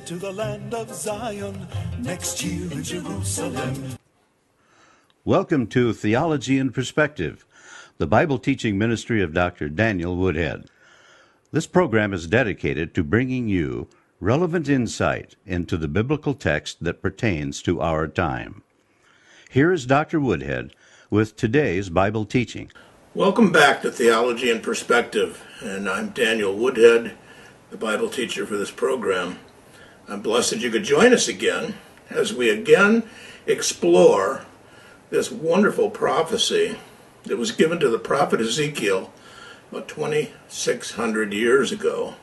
to the land of Zion next year in Jerusalem. Welcome to Theology in Perspective, the Bible teaching ministry of Dr. Daniel Woodhead. This program is dedicated to bringing you relevant insight into the biblical text that pertains to our time. Here is Dr. Woodhead with today's Bible teaching. Welcome back to Theology in Perspective, and I'm Daniel Woodhead, the Bible teacher for this program. I'm blessed that you could join us again as we again explore this wonderful prophecy that was given to the prophet Ezekiel about 2,600 years ago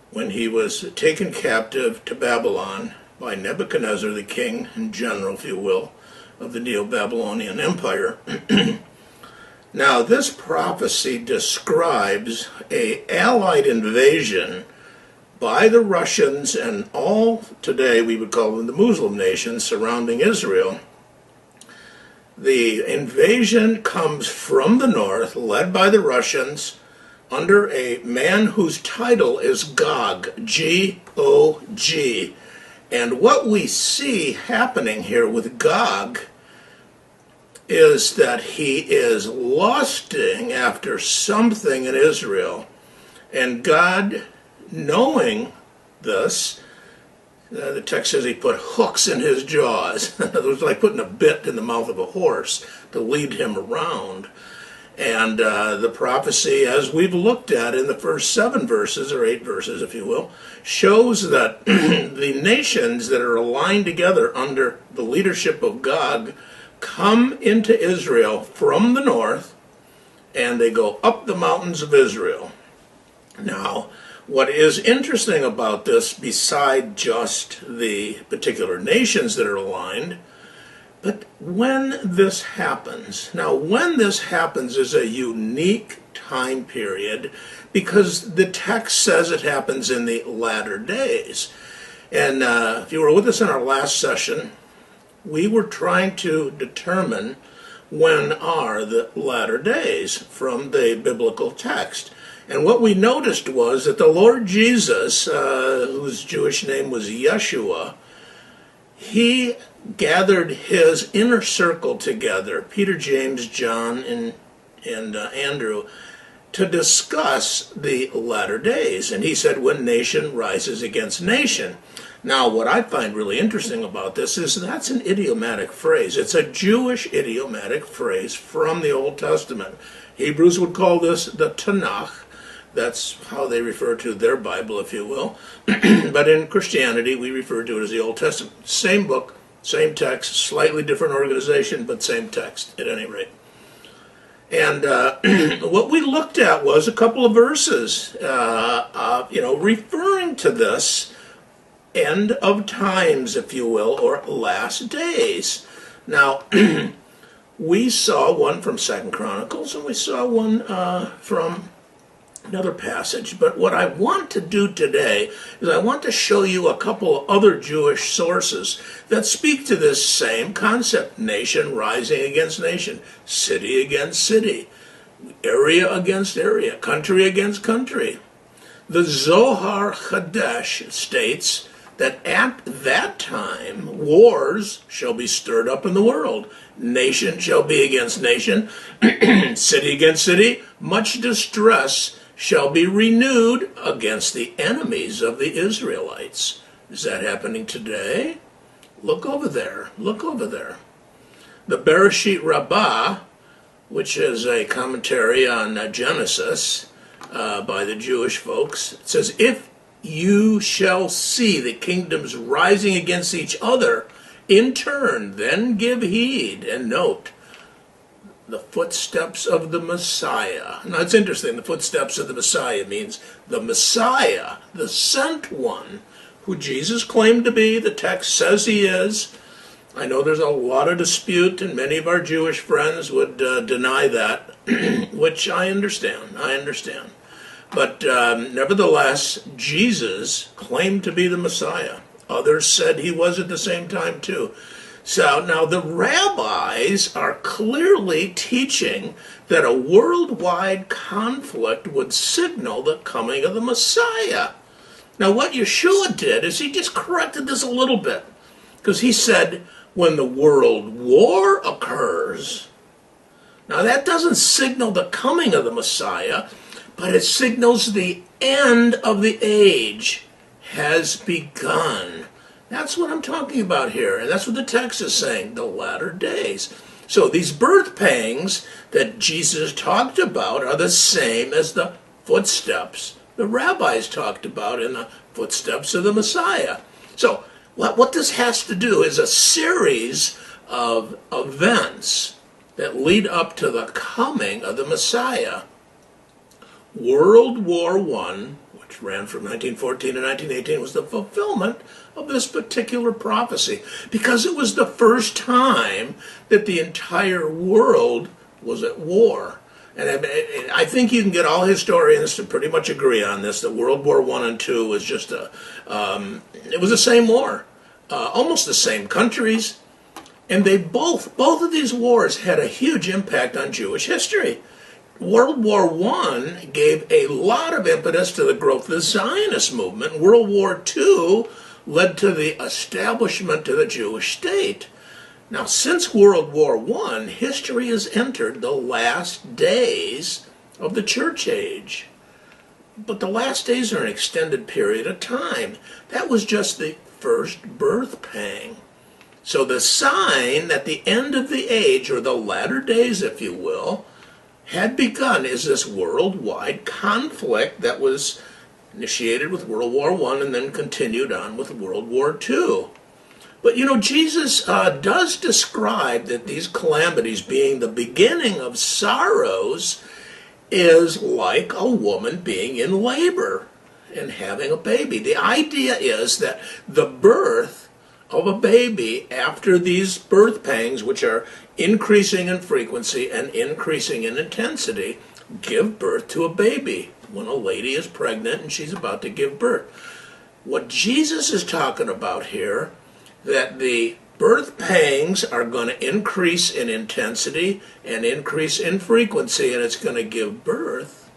when he was taken captive to Babylon by Nebuchadnezzar, the king and general, if you will, of the Neo-Babylonian Empire. Now, this prophecy describes an allied invasion by the Russians and all, today we would call them the Muslim nations surrounding Israel. The invasion comes from the north, led by the Russians, under a man whose title is Gog, G-O-G. And what we see happening here with Gog is that he is lusting after something in Israel. And God, knowing this, the text says he put hooks in his jaws. It was like putting a bit in the mouth of a horse to lead him around. And the prophecy, as we've looked at in the first 7 verses, or 8 verses, if you will, shows that the nations that are aligned together under the leadership of Gog come into Israel from the north, and they go up the mountains of Israel. Now, what is interesting about this, beside just the particular nations that are aligned, but when this happens, now when this happens is a unique time period because the text says it happens in the latter days. And if you were with us in our last session, we were trying to determine when are the latter days from the biblical text. And what we noticed was that the Lord Jesus, whose Jewish name was Yeshua, he gathered his inner circle together, Peter, James, John, and Andrew, to discuss the latter days. And he said, when nation rises against nation. Now, what I find really interesting about this is that's an idiomatic phrase. It's a Jewish idiomatic phrase from the Old Testament. Hebrews would call this the Tanakh. That's how they refer to their Bible, if you will. But in Christianity, we refer to it as the Old Testament. Same book, same text, slightly different organization, but same text at any rate. And what we looked at was a couple of verses, referring to this end of times, if you will, or last days. Now, we saw one from 2 Chronicles, and we saw one from another passage. But what I want to do today is I want to show you a couple of other Jewish sources that speak to this same concept: nation rising against nation, city against city, area against area, country against country. The Zohar Chadesh states that at that time wars shall be stirred up in the world. Nation shall be against nation, city against city, much distress shall be renewed against the enemies of the Israelites. Is that happening today? Look over there. Look over there. The Bereshit Rabbah, which is a commentary on Genesis by the Jewish folks, it says, if you shall see the kingdoms rising against each other in turn, then give heed. And note, the footsteps of the Messiah. Now it's interesting, the footsteps of the Messiah means the Messiah, the sent one, who Jesus claimed to be, the text says he is. I know there's a lot of dispute, and many of our Jewish friends would deny that, which I understand. But nevertheless, Jesus claimed to be the Messiah. Others said he was at the same time too. So now the rabbis are clearly teaching that a worldwide conflict would signal the coming of the Messiah. Now what Yeshua did is he just corrected this a little bit. Because he said, when the world war occurs, now that doesn't signal the coming of the Messiah, but it signals the end of the age has begun. That's what I'm talking about here, and that's what the text is saying, the latter days. So these birth pangs that Jesus talked about are the same as the footsteps the rabbis talked about in the footsteps of the Messiah. So what this has to do is a series of events that lead up to the coming of the Messiah. World War I, which ran from 1914 to 1918, was the fulfillment of this particular prophecy, because it was the first time that the entire world was at war. And I think you can get all historians to pretty much agree on this, that World War I and II was just it was the same war, almost the same countries, and they both of these wars had a huge impact on Jewish history. World War I gave a lot of impetus to the growth of the Zionist movement. World War II led to the establishment of the Jewish state. Now, since World War I, history has entered the last days of the church age. But the last days are an extended period of time. That was just the first birth pang. So the sign that the end of the age, or the latter days, if you will, had begun is this worldwide conflict that was initiated with World War I and then continued on with World War II. But you know, Jesus does describe that these calamities being the beginning of sorrows is like a woman being in labor and having a baby. The idea is that the birth of a baby after these birth pangs, which are increasing in frequency and increasing in intensity, give birth to a baby when a lady is pregnant and she's about to give birth. What Jesus is talking about here, that the birth pangs are going to increase in intensity and increase in frequency, and it's going to give birth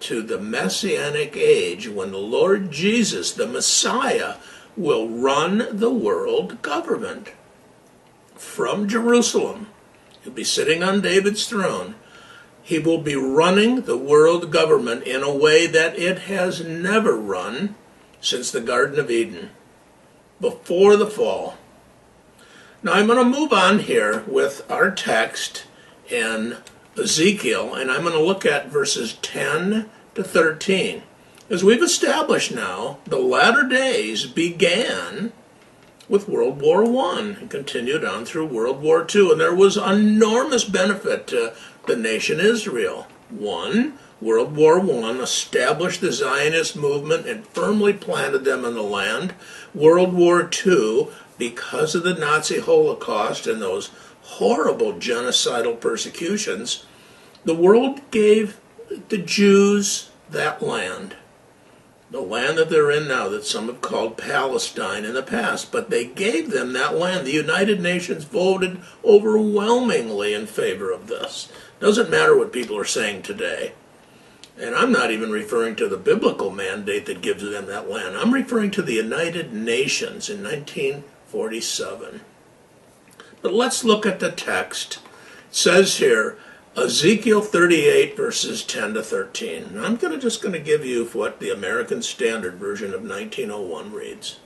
to the Messianic age when the Lord Jesus, the Messiah, will run the world government from Jerusalem. He'll be sitting on David's throne. He will be running the world government in a way that it has never run since the Garden of Eden, before the fall. Now I'm going to move on here with our text in Ezekiel, and I'm going to look at verses 10 to 13. As we've established now, the latter days began with World War I and continued on through World War II, and there was enormous benefit to the nation Israel. One, World War I established the Zionist movement and firmly planted them in the land. World War II, because of the Nazi Holocaust and those horrible genocidal persecutions, the world gave the Jews that land. The land that they're in now, that some have called Palestine in the past, but they gave them that land. The United Nations voted overwhelmingly in favor of this. Doesn't matter what people are saying today. And I'm not even referring to the biblical mandate that gives them that land. I'm referring to the United Nations in 1947. But let's look at the text. It says here, Ezekiel 38 verses 10 to 13. And I'm just going to give you what the American Standard Version of 1901 reads.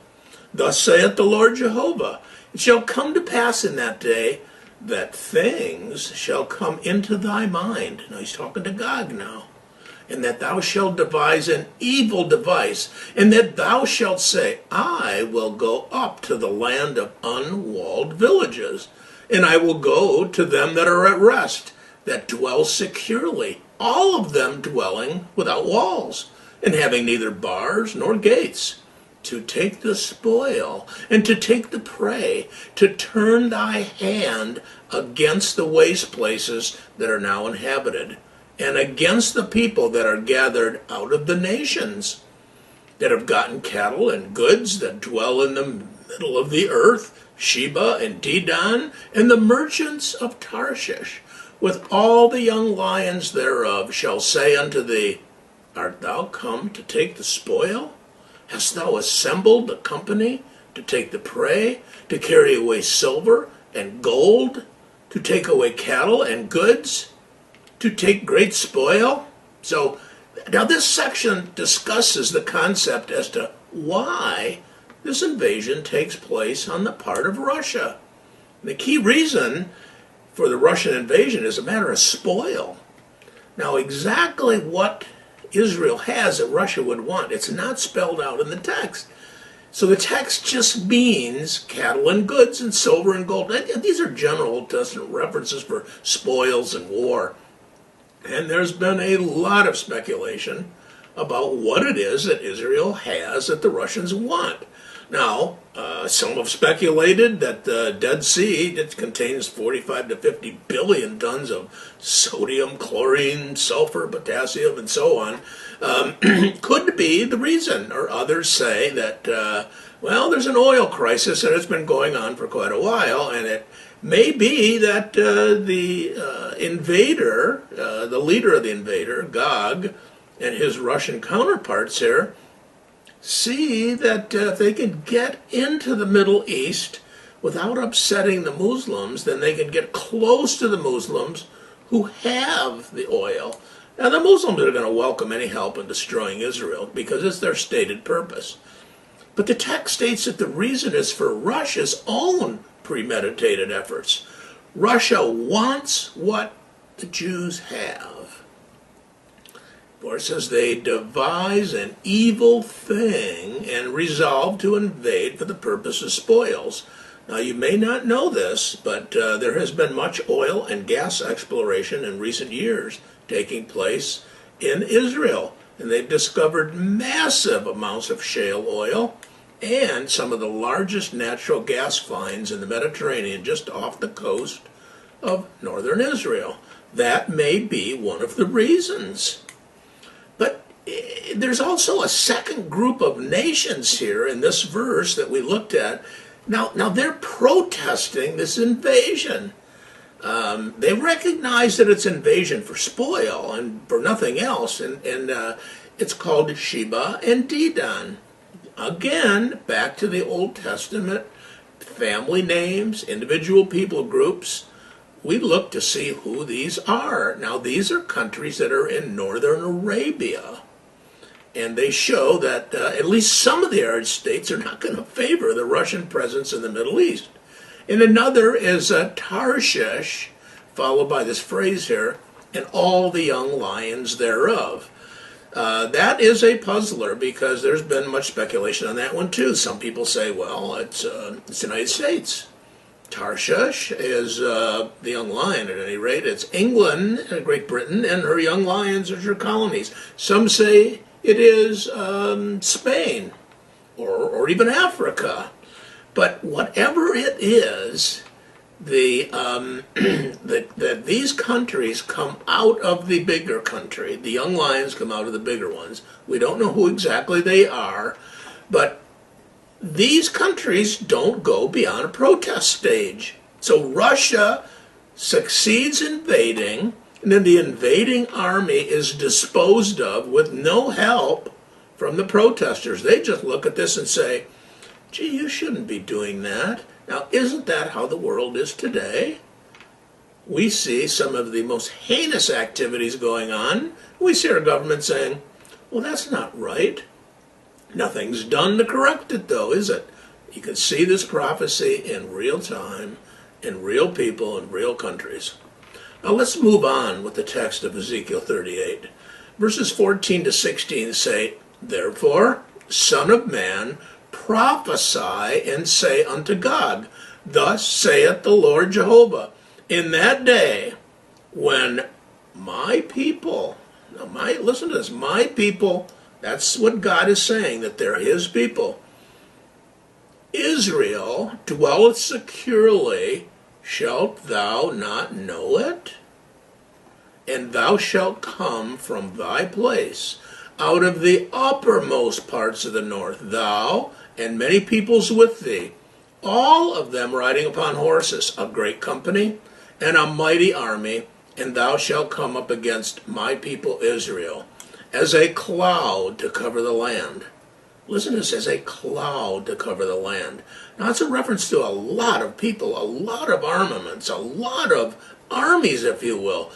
Thus saith the Lord Jehovah, it shall come to pass in that day that things shall come into thy mind. Now he's talking to Gog now. And that thou shalt devise an evil device, and that thou shalt say, I will go up to the land of unwalled villages, and I will go to them that are at rest, that dwell securely, all of them dwelling without walls, and having neither bars nor gates, to take the spoil, and to take the prey, to turn thy hand against the waste places that are now inhabited, and against the people that are gathered out of the nations, that have gotten cattle and goods, that dwell in the middle of the earth, Sheba and Dedan, and the merchants of Tarshish, with all the young lions thereof, shall say unto thee, Art thou come to take the spoil? Hast thou assembled the company to take the prey, to carry away silver and gold, to take away cattle and goods, to take great spoil? So now this section discusses the concept as to why this invasion takes place on the part of Russia. The key reason for the Russian invasion is a matter of spoil. Now, exactly what Israel has that Russia would want, it's not spelled out in the text. So the text just means cattle and goods and silver and gold. These are general Old Testament references for spoils and war. And there's been a lot of speculation about what it is that Israel has that the Russians want. Now, some have speculated that the Dead Sea, that contains 45 to 50 billion tons of sodium, chlorine, sulfur, potassium, and so on, could be the reason. Or others say that, well, there's an oil crisis and it's been going on for quite a while, and it may be that the invader, the leader of the invader, Gog, and his Russian counterparts here, see that if they can get into the Middle East without upsetting the Muslims, then they can get close to the Muslims who have the oil. Now, the Muslims are going to welcome any help in destroying Israel because it's their stated purpose. But the text states that the reason is for Russia's own premeditated efforts. Russia wants what the Jews have. For it says they devise an evil thing and resolve to invade for the purpose of spoils. Now, you may not know this, but there has been much oil and gas exploration in recent years taking place in Israel. And they've discovered massive amounts of shale oil and some of the largest natural gas finds in the Mediterranean just off the coast of northern Israel. That may be one of the reasons. But there's also a second group of nations here in this verse that we looked at. Now they're protesting this invasion. They recognize that it's invasion for spoil and for nothing else, and it's called Sheba and Dedan. Again, back to the Old Testament, family names, individual people groups. We look to see who these are. Now, these are countries that are in northern Arabia. And they show that at least some of the Arab states are not going to favor the Russian presence in the Middle East. And another is Tarshish, followed by this phrase here, and all the young lions thereof. That is a puzzler because there's been much speculation on that one too. Some people say, well, it's the United States. Tarshish is the young lion, at any rate. It's England, Great Britain, and her young lions are her colonies. Some say it is Spain or even Africa. But whatever it is, that these countries come out of the bigger country. The young lions come out of the bigger ones. We don't know who exactly they are, but these countries don't go beyond a protest stage. So Russia succeeds invading, and then the invading army is disposed of with no help from the protesters. They just look at this and say, gee, you shouldn't be doing that. Now, isn't that how the world is today? We see some of the most heinous activities going on. We see our government saying, well, that's not right. Nothing's done to correct it, though, is it? You can see this prophecy in real time, in real people, in real countries. Now let's move on with the text of Ezekiel 38. Verses 14 to 16 say, therefore, Son of man, prophesy and say unto Gog, thus saith the Lord Jehovah, in that day when my people, listen to this, my people, that's what God is saying, that they're his people. Israel dwelleth securely, shalt thou not know it? And thou shalt come from thy place, out of the uppermost parts of the north, thou and many peoples with thee, all of them riding upon horses, a great company, and a mighty army, and thou shalt come up against my people Israel, as a cloud to cover the land. Listen, it says a cloud to cover the land. Now, it's a reference to a lot of people, a lot of armaments, a lot of armies, if you will.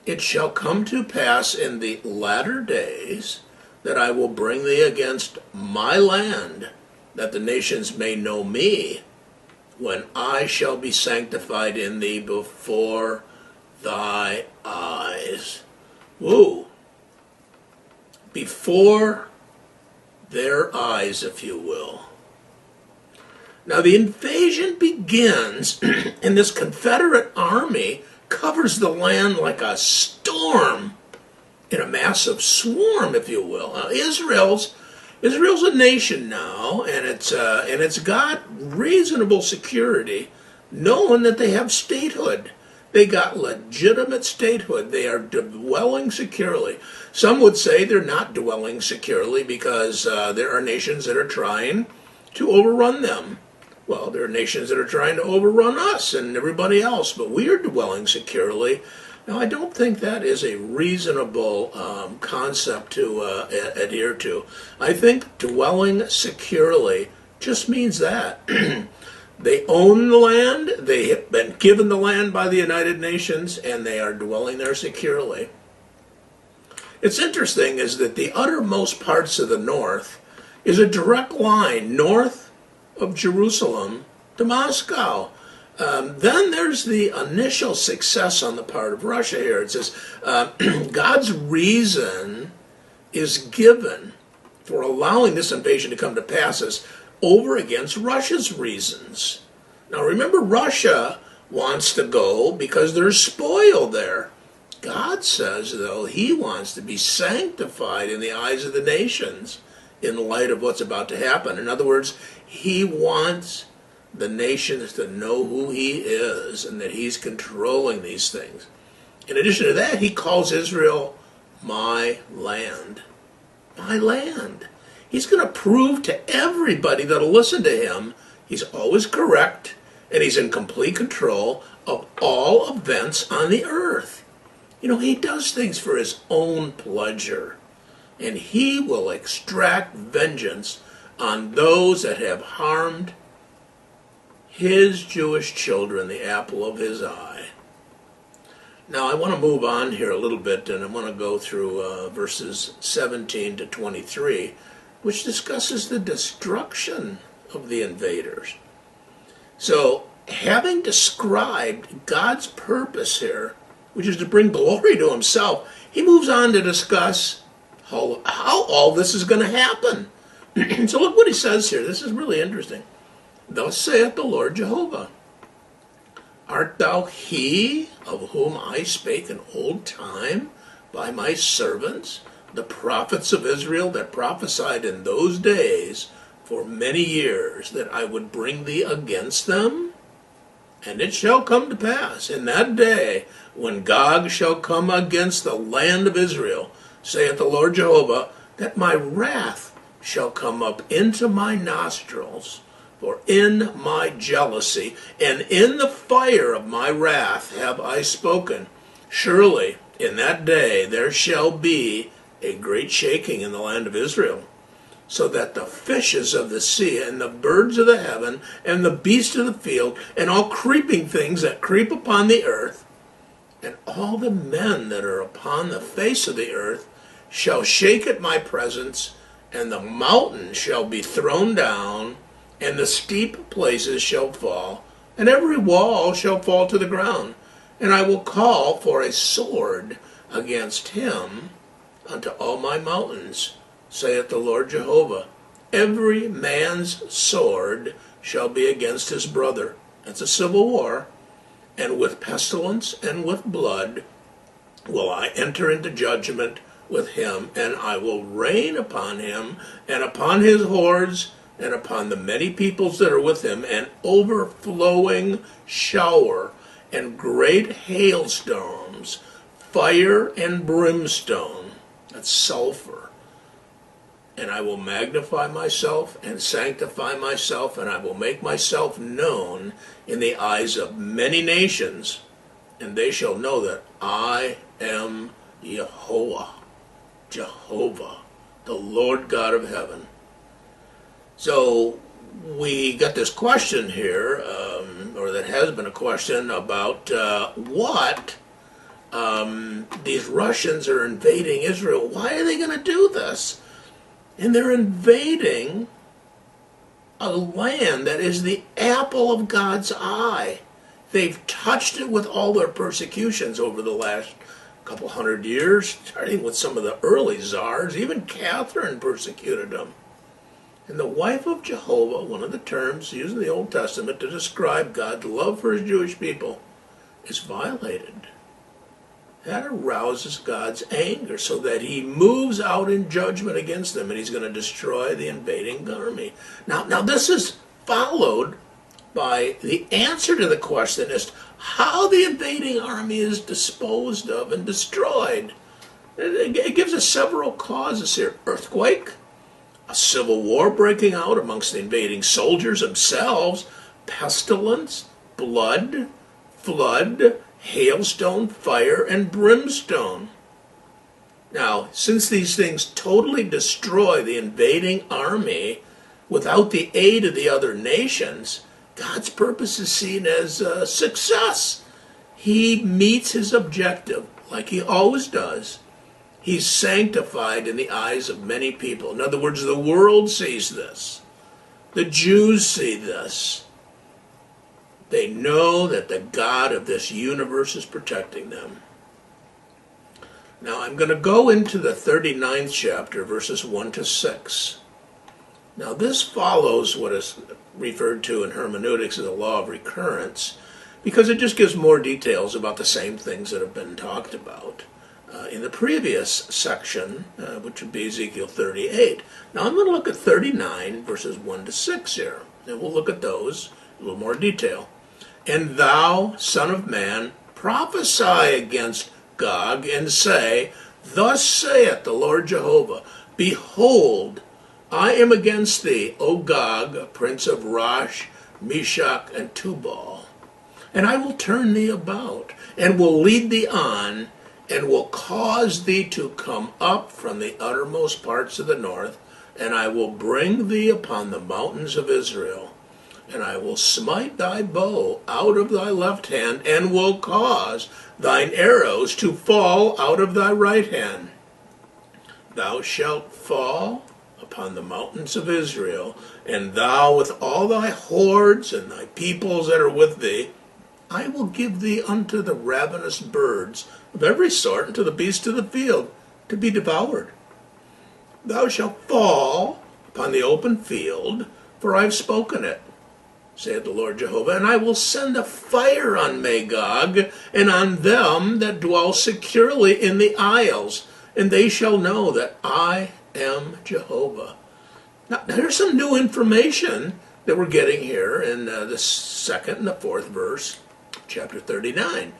It shall come to pass in the latter days that I will bring thee against my land, that the nations may know me, when I shall be sanctified in thee before thy eyes. Whoa. Before their eyes, if you will. Now the invasion begins, and this Confederate army covers the land like a storm, in a massive swarm, if you will. Now, Israel's a nation now, and it's got reasonable security, knowing that they have statehood. They got legitimate statehood. They are dwelling securely. Some would say they're not dwelling securely because there are nations that are trying to overrun them. Well, there are nations that are trying to overrun us and everybody else, but we are dwelling securely. Now, I don't think that is a reasonable concept to adhere to. I think dwelling securely just means that. They own the land, they have been given the land by the United Nations, and they are dwelling there securely. It's interesting is that the uttermost parts of the north is a direct line north of Jerusalem to Moscow. Then there's the initial success on the part of Russia here. It says God's reason is given for allowing this invasion to come to pass as over against Russia's reasons. Now remember, Russia wants to go because there's spoil there. God says, though, he wants to be sanctified in the eyes of the nations in light of what's about to happen. In other words, he wants the nations to know who he is and that he's controlling these things. In addition to that, he calls Israel my land. My land. He's going to prove to everybody that'll listen to him he's always correct and he's in complete control of all events on the earth. You know, he does things for his own pleasure, and he will extract vengeance on those that have harmed his Jewish children, the apple of his eye. Now, I want to move on here a little bit, and I want to go through verses 17 to 23, which discusses the destruction of the invaders. So, having described God's purpose here, which is to bring glory to himself, he moves on to discuss how all this is going to happen. So look what he says here. This is really interesting. Thus saith the Lord Jehovah, art thou he of whom I spake in old time by my servants, the prophets of Israel that prophesied in those days for many years that I would bring thee against them? And it shall come to pass in that day when Gog shall come against the land of Israel, saith the Lord Jehovah, that my wrath shall come up into my nostrils, for in my jealousy and in the fire of my wrath have I spoken. Surely in that day there shall be a great shaking in the land of Israel, so that the fishes of the sea and the birds of the heaven and the beasts of the field and all creeping things that creep upon the earth and all the men that are upon the face of the earth shall shake at my presence, and the mountains shall be thrown down, and the steep places shall fall, and every wall shall fall to the ground. And I will call for a sword against him unto all my mountains, saith the Lord Jehovah. Every man's sword shall be against his brother. That's a civil war. And with pestilence and with blood will I enter into judgment with him, and I will rain upon him and upon his hordes and upon the many peoples that are with him an overflowing shower and great hailstorms, fire and brimstone, that's sulfur. And I will magnify myself and sanctify myself, and I will make myself known in the eyes of many nations, and they shall know that I am Jehovah, the Lord God of heaven. So we got this question here, or that has been a question about what these Russians are invading Israel. Why are they going to do this? And they're invading a land that is the apple of God's eye. They've touched it with all their persecutions over the last couple hundred years, starting with some of the early czars. Even Catherine persecuted them. And the wife of Jehovah, one of the terms used in the Old Testament to describe God's love for his Jewish people, is violated. That arouses God's anger so that he moves out in judgment against them, and he's going to destroy the invading army. Now this is followed by the answer to the question as to how the invading army is disposed of and destroyed. It gives us several causes here. Earthquake, a civil war breaking out amongst the invading soldiers themselves, pestilence, blood, flood, hailstone, fire, and brimstone. Now, since these things totally destroy the invading army without the aid of the other nations, God's purpose is seen as a success. He meets his objective like he always does. He's sanctified in the eyes of many people. In other words, the world sees this. The Jews see this. They know that the God of this universe is protecting them. Now I'm going to go into the 39th chapter, verses 1 to 6. Now this follows what is referred to in hermeneutics as the law of recurrence, because it just gives more details about the same things that have been talked about in the previous section, which would be Ezekiel 38. Now I'm going to look at 39, verses 1 to 6 here, and we'll look at those in a little more detail. And thou, son of man, prophesy against Gog, and say, Thus saith the Lord Jehovah, Behold, I am against thee, O Gog, prince of Rosh, Meshach, and Tubal. And I will turn thee about, and will lead thee on, and will cause thee to come up from the uttermost parts of the north, and I will bring thee upon the mountains of Israel. And I will smite thy bow out of thy left hand, and will cause thine arrows to fall out of thy right hand. Thou shalt fall upon the mountains of Israel, and thou with all thy hordes and thy peoples that are with thee. I will give thee unto the ravenous birds of every sort, and to the beasts of the field, to be devoured. Thou shalt fall upon the open field, for I have spoken it, saith the Lord Jehovah, and I will send a fire on Magog, and on them that dwell securely in the isles, and they shall know that I am Jehovah. Now here's some new information that we're getting here in the second and the fourth verse, chapter 39.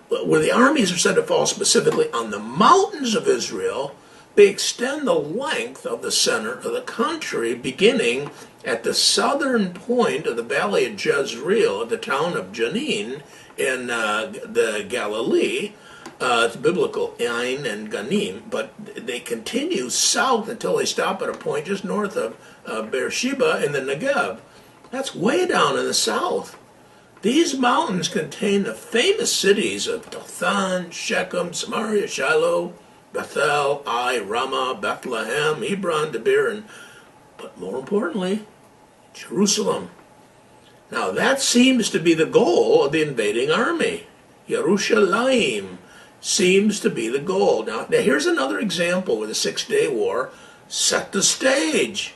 Where the armies are said to fall specifically on the mountains of Israel, they extend the length of the center of the country, beginning at the southern point of the valley of Jezreel, at the town of Jenin in the Galilee. It's biblical, Ain and Ganim, but they continue south until they stop at a point just north of Beersheba in the Negev. That's way down in the south. These mountains contain the famous cities of Dothan, Shechem, Samaria, Shiloh, Bethel, Ai, Ramah, Bethlehem, Hebron, Debir, but more importantly, Jerusalem. Now that seems to be the goal of the invading army. Yerushalayim seems to be the goal. Now here's another example where the 6-day war set the stage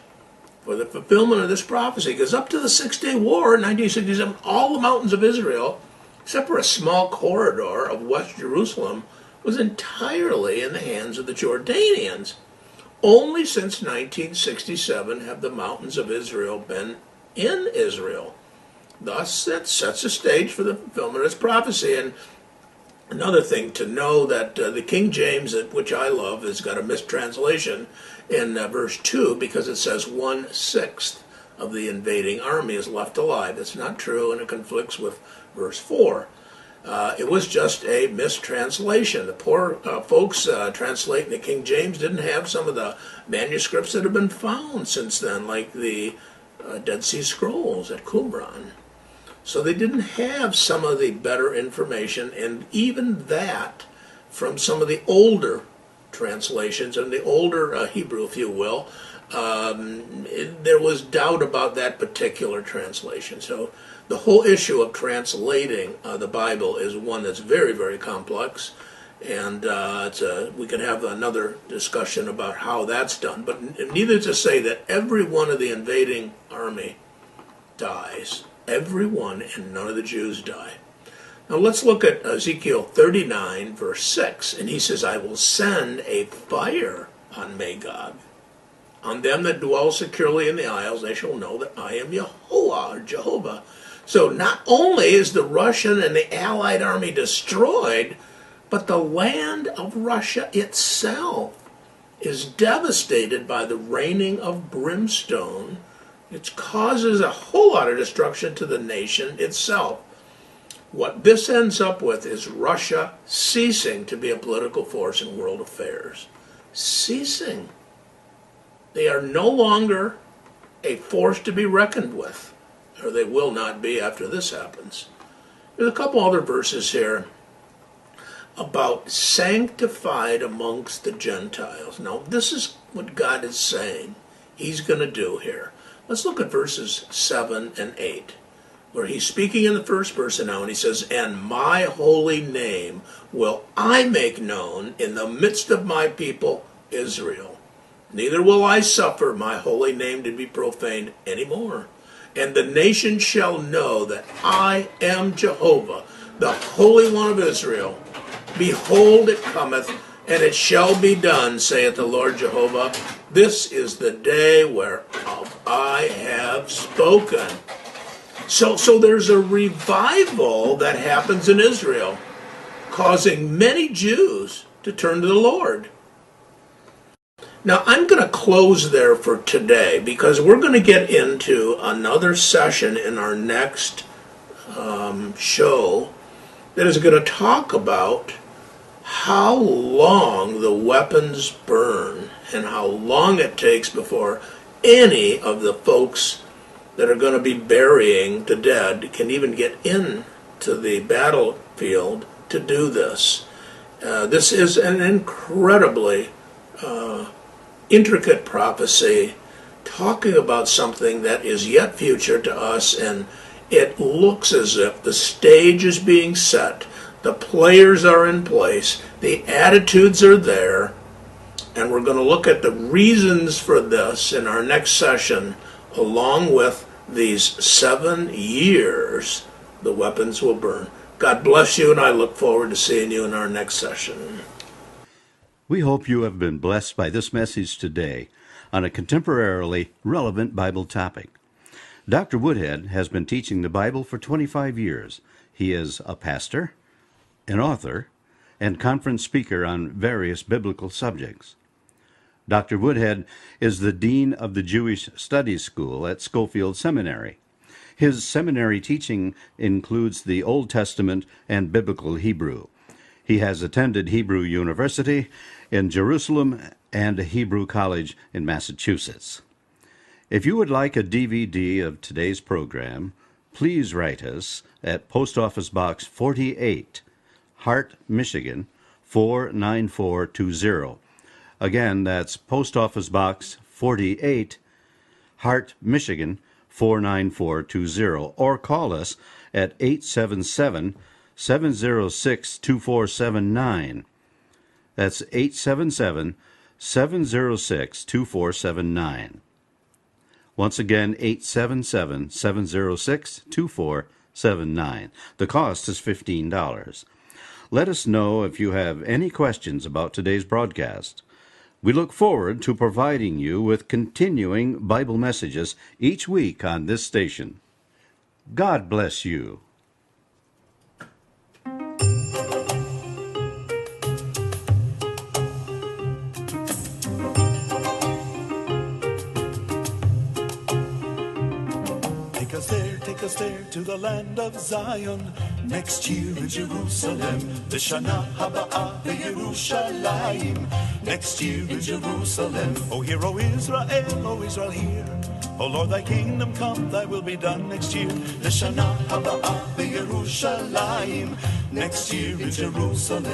for the fulfillment of this prophecy. Because up to the 6-day war in 1967, all the mountains of Israel, except for a small corridor of West Jerusalem, was entirely in the hands of the Jordanians. Only since 1967 have the mountains of Israel been in Israel. Thus, that sets the stage for the fulfillment of this prophecy. And another thing to know that the King James, which I love, has got a mistranslation in verse 2 because it says 1/6 of the invading army is left alive. That's not true, and it conflicts with verse 4. It was just a mistranslation. The poor folks translating the King James didn't have some of the manuscripts that have been found since then, like the Dead Sea Scrolls at Qumran. So they didn't have some of the better information, and even that from some of the older translations and the older Hebrew, if you will, there was doubt about that particular translation. So the whole issue of translating the Bible is one that's very, very complex, and we can have another discussion about how that's done. But needless to say that every one of the invading army dies. Every one, and none of the Jews die. Now let's look at Ezekiel 39, verse 6. And he says, I will send a fire on Magog. On them that dwell securely in the isles, they shall know that I am Yahuwah, or Jehovah. So not only is the Russian and the Allied army destroyed, but the land of Russia itself is devastated by the raining of brimstone. It causes a whole lot of destruction to the nation itself. What this ends up with is Russia ceasing to be a political force in world affairs. Ceasing. They are no longer a force to be reckoned with, or they will not be after this happens. There's a couple other verses here about sanctified amongst the Gentiles. Now, this is what God is saying He's going to do here. Let's look at verses 7 and 8, where he's speaking in the first person now, and he says, and my holy name will I make known in the midst of my people Israel. Neither will I suffer my holy name to be profaned any more. And the nation shall know that I am Jehovah, the Holy One of Israel. Behold, it cometh, and it shall be done, saith the Lord Jehovah. This is the day whereof I have spoken. So there's a revival that happens in Israel, causing many Jews to turn to the Lord. Now, I'm going to close there for today because we're going to get into another session in our next show that is going to talk about how long the weapons burn and how long it takes before any of the folks that are going to be burying the dead can even get into the battlefield to do this. This is an incredibly intricate prophecy talking about something that is yet future to us, and it looks as if the stage is being set, the players are in place, the attitudes are there, and we're going to look at the reasons for this in our next session, along with these 7 years the weapons will burn. God bless you, and I look forward to seeing you in our next session. We hope you have been blessed by this message today on a contemporarily relevant Bible topic. Dr. Woodhead has been teaching the Bible for 25 years. He is a pastor, an author, and conference speaker on various biblical subjects. Dr. Woodhead is the Dean of the Jewish Studies School at Schofield Seminary. His seminary teaching includes the Old Testament and Biblical Hebrew. He has attended Hebrew University in Jerusalem and a Hebrew College in Massachusetts. If you would like a DVD of today's program, please write us at Post Office Box 48, Hart, Michigan, 49420. Again, that's Post Office Box 48, Hart, Michigan, 49420, or call us at 877-706-2479. That's 877-706-2479. Once again, 877-706-2479. The cost is $15. Let us know if you have any questions about today's broadcast. We look forward to providing you with continuing Bible messages each week on this station. God bless you. Take us there to the land of Zion, next year in Jerusalem, the Shana Haba'ah Yerushalayim, next year in Jerusalem. Oh, hear, O Israel, hear. O Lord, thy kingdom come, thy will be done next year. L'shana haba'ah b'Yerushalayim. Next year in Jerusalem.